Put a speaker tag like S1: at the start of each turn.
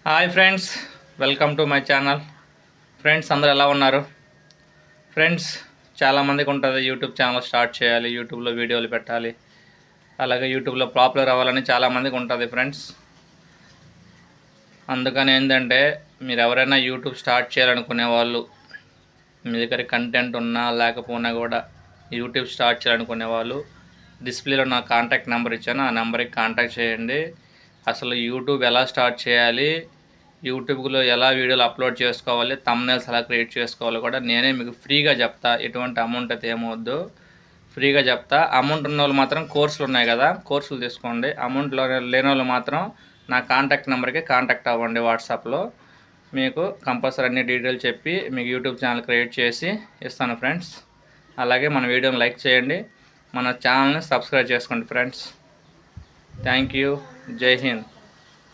S1: Hi friends, welcome to my channel. Friends అందరూ ఎలా ఉన్నారు? ఫ్రెండ్స్ చాలామందికి ఉంటుంది యూట్యూబ్ ఛానల్ స్టార్ట్ చేయాలి, యూట్యూబ్లో వీడియోలు పెట్టాలి, అలాగే యూట్యూబ్లో పాపులర్ అవ్వాలని చాలామందికి ఉంటుంది ఫ్రెండ్స్. అందుకని ఏంటంటే మీరు ఎవరైనా యూట్యూబ్ స్టార్ట్ చేయాలనుకునే వాళ్ళు, మీ దగ్గర కంటెంట్ ఉన్నా లేకపోయినా కూడా యూట్యూబ్ స్టార్ట్ చేయాలనుకునే వాళ్ళు డిస్ప్లేలో నా కాంటాక్ట్ నెంబర్ ఇచ్చాను, ఆ నెంబర్కి కాంటాక్ట్ చేయండి. అసలు యూట్యూబ్ ఎలా స్టార్ట్ చేయాలి, యూట్యూబ్లో ఎలా వీడియోలు అప్లోడ్ చేసుకోవాలి, థంబ్నెయిల్స్ ఎలా క్రియేట్ చేసుకోవాలి కూడా నేనే మీకు ఫ్రీగా చెప్తా. ఎటువంటి అమౌంట్ అయితే ఏమవద్దు, ఫ్రీగా చెప్తా. అమౌంట్ ఉన్న వాళ్ళు మాత్రం కోర్సులు ఉన్నాయి కదా, కోర్సులు తీసుకోండి. అమౌంట్లో లేని వాళ్ళు మాత్రం నా కాంటాక్ట్ నెంబర్కి కాంటాక్ట్ అవ్వండి. వాట్సాప్లో మీకు కంపల్సరీ అన్ని డీటెయిల్స్ చెప్పి మీకు యూట్యూబ్ ఛానల్ క్రియేట్ చేసి ఇస్తాను ఫ్రెండ్స్. అలాగే మన వీడియోని లైక్ చేయండి, మన ఛానల్ని సబ్స్క్రైబ్ చేసుకోండి ఫ్రెండ్స్. Thank you. జై హింద్.